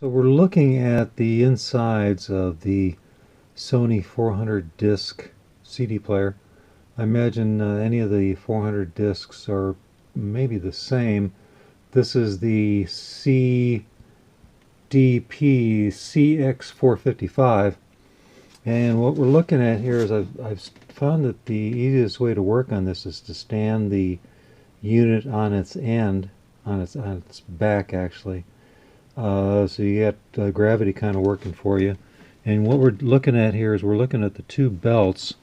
So we're looking at the insides of the Sony 400 disc CD player. I imagine any of the 400 discs are maybe the same. This is the CDP-CX455, and what we're looking at here is I've found that the easiest way to work on this is to stand the unit on its end, on its back actually. So you got gravity kind of working for you. And what we're looking at here is we're looking at the two belts.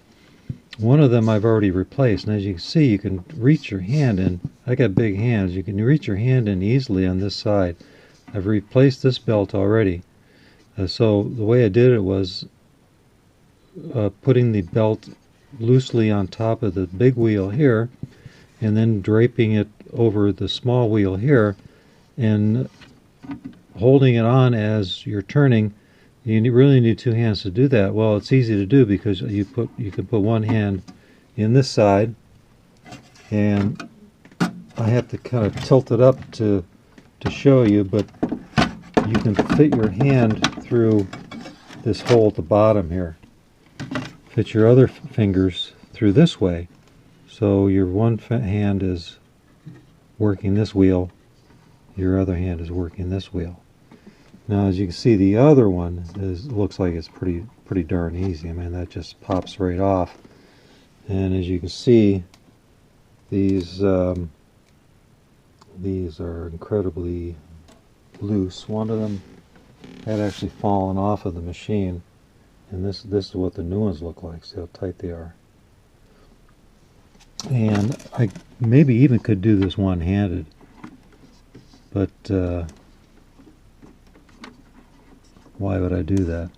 One of them I've already replaced, and as you can see, you can reach your hand in. I got big hands. You can reach your hand in easily on this side. I've replaced this belt already. So the way I did it was putting the belt loosely on top of the big wheel here, and then draping it over the small wheel here, and holding it on as you're turning. You really need two hands to do that. Well, it's easy to do because you can put one hand in this side, and I have to kind of tilt it up to show you, but you can fit your hand through this hole at the bottom here. Fit your other fingers through this way, so your one hand is working this wheel, your other hand is working this wheel. Now, as you can see, the other one looks like it's pretty darn easy. I mean, that just pops right off. And as you can see, these are incredibly loose. One of them had actually fallen off of the machine, and this is what the new ones look like. See how tight they are. And I maybe even could do this one-handed, but why would I do that?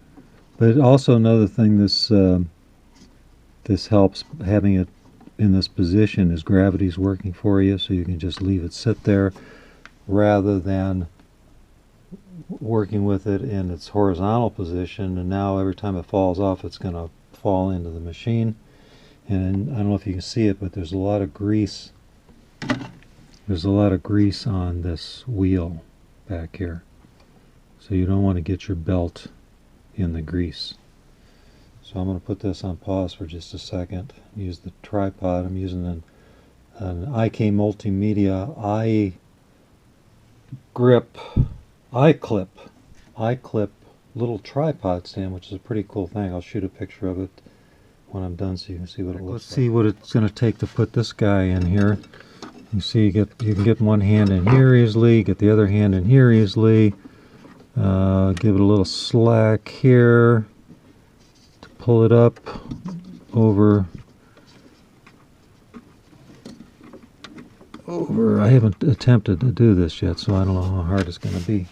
But also another thing this helps, having it in this position, is gravity's working for you, so you can just leave it sit there rather than working with it in its horizontal position, and now every time it falls off it's going to fall into the machine. And I don't know if you can see it, but there's a lot of grease. There's a lot of grease on this wheel back here. So you don't want to get your belt in the grease. So I'm going to put this on pause for just a second. Use the tripod. I'm using an Multimedia iKlip little tripod stand, which is a pretty cool thing. I'll shoot a picture of it when I'm done so you can see what it looks like. Let's see what it's going to take to put this guy in here. You see, you can get one hand in here easily, get the other hand in here easily. Give it a little slack here to pull it up over. I haven't attempted to do this yet, so I don't know how hard it's going to be.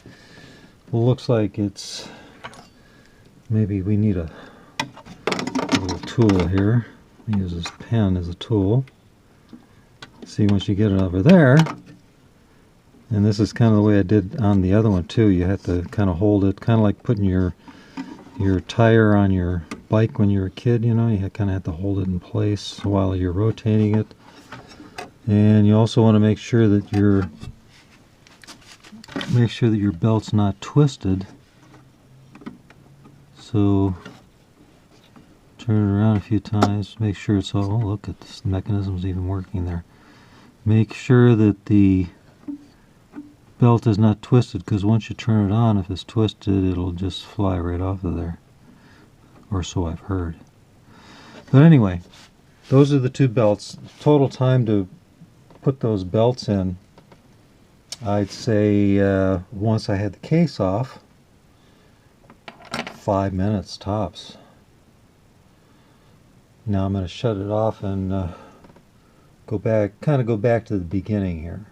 Well, looks like it's, maybe we need a little tool here. I use this pen as a tool. See, once you get it over there, and this is kind of the way I did on the other one too, you have to kind of hold it, kind of like putting your tire on your bike when you were a kid, you know, you kind of have to hold it in place while you're rotating it. And you also want to make sure that your belt's not twisted. So turn it around a few times, make sure it's all, oh, look at this, the mechanism's even working there. Make sure that the belt is not twisted, because once you turn it on, if it's twisted, it'll just fly right off of there, or so I've heard. But anyway, those are the two belts. Total time to put those belts in, I'd say once I had the case off, 5 minutes tops. Now I'm going to shut it off and go back to the beginning here.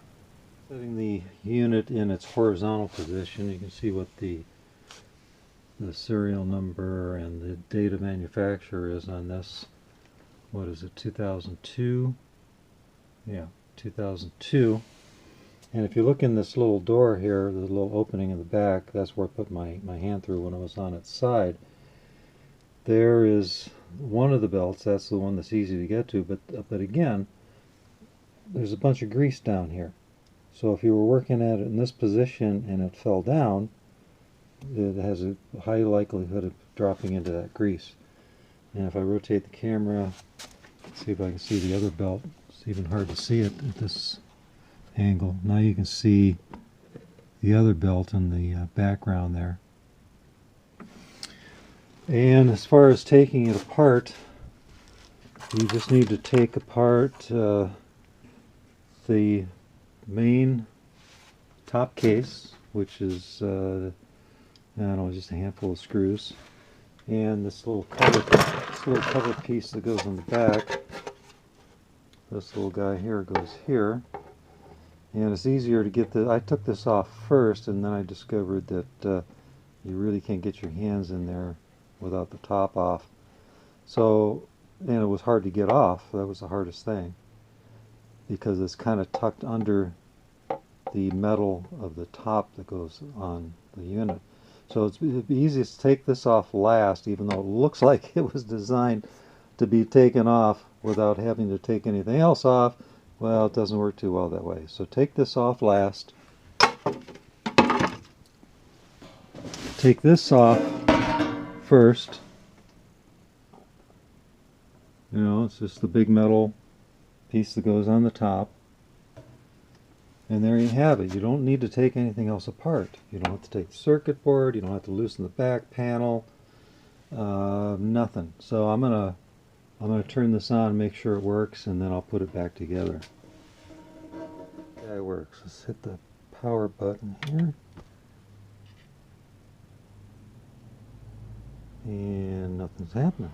Setting the unit in its horizontal position, you can see what the serial number and the date of manufacturer is on this. What is it, 2002? Yeah, 2002. And if you look in this little door here, the little opening in the back, that's where I put my hand through when it was on its side. There is one of the belts, that's the one that's easy to get to, but again, there's a bunch of grease down here. So if you were working at it in this position and it fell down, it has a high likelihood of dropping into that grease. And if I rotate the camera, let's see if I can see the other belt. It's even hard to see it at this angle. Now you can see the other belt in the background there. And as far as taking it apart, you just need to take apart the main top case, which is I don't know, just a handful of screws, and this little cover piece that goes on the back. This little guy here goes here, and it's easier to get I took this off first, and then I discovered that you really can't get your hands in there without the top off. So, and it was hard to get off. That was the hardest thing, because it's kind of tucked under the metal of the top that goes on the unit. So it's easiest to take this off last, even though it looks like it was designed to be taken off without having to take anything else off. Well, it doesn't work too well that way. So take this off last. Take this off first. You know, it's just the big metal piece that goes on the top. And there you have it. You don't need to take anything else apart. You don't have to take the circuit board. You don't have to loosen the back panel. Nothing. So I'm gonna turn this on and make sure it works, and then I'll put it back together. Yeah, it works. Let's hit the power button here. And nothing's happening.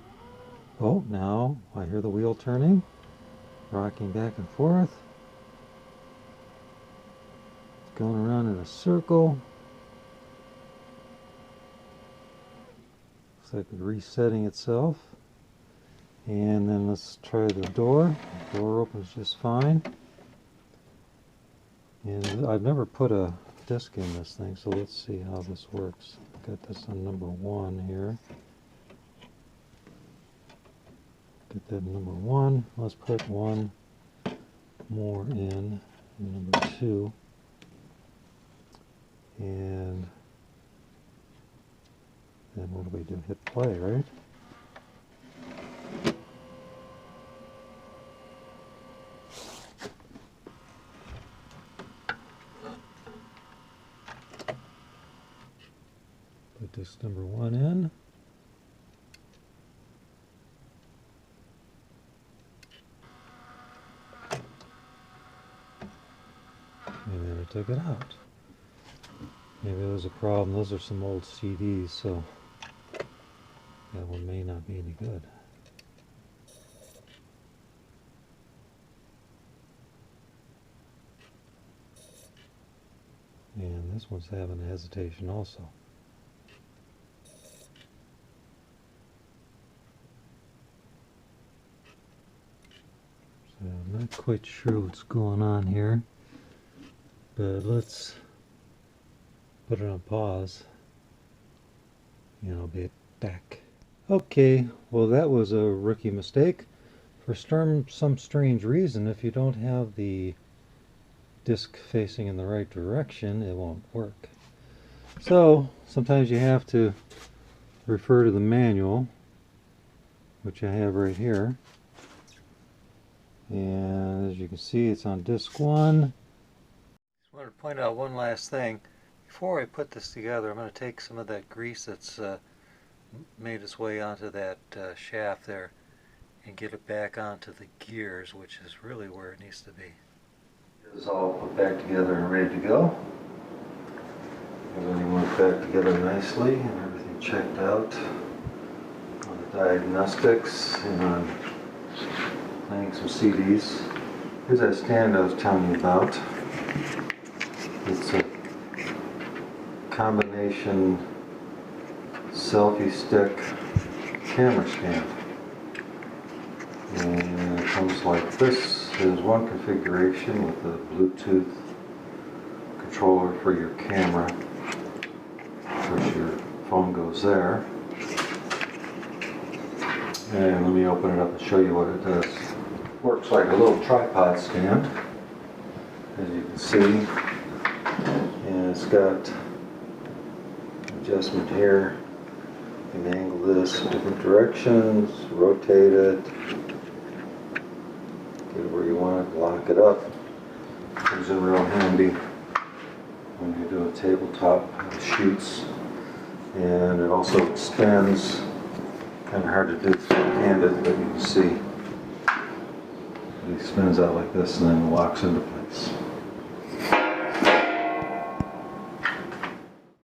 Oh, now I hear the wheel turning, rocking back and forth. It's going around in a circle. Looks like it's resetting itself. And then let's try the door. The door opens just fine. And I've never put a disc in this thing, so let's see how this works. Got this on number 1 here. Get that number 1. Let's put one more in number 2. And then what do we do? Hit play, right? Put disc number 1 in. And then I took it out. Maybe there was a problem. Those are some old CDs, so that one may not be any good. And this one's having a hesitation also. So I'm not quite sure what's going on here, but let's put it on pause and I'll be back. Okay, well that was a rookie mistake. For some strange reason, if you don't have the disc facing in the right direction, it won't work. So sometimes you have to refer to the manual, which I have right here. And as you can see, it's on disc 1. Just wanted to point out one last thing. Before I put this together, I'm going to take some of that grease that's made its way onto that shaft there and get it back onto the gears, which is really where it needs to be. This is all put back together and ready to go. Everything went back together nicely and everything checked out on the diagnostics and on playing some CDs. Here's that stand I was telling you about. It's a combination selfie stick camera stand. And it comes like this. There's one configuration with a Bluetooth controller for your camera. Of course, your phone goes there. And let me open it up and show you what it does. Works like a little tripod stand, as you can see. And it's got adjustment here. You can angle this in different directions, rotate it, get it where you want it, lock it up. Comes in real handy when you do a tabletop shoots. And it also expands, kind of hard to do two-handed, but you can see it expands out like this and then locks into place.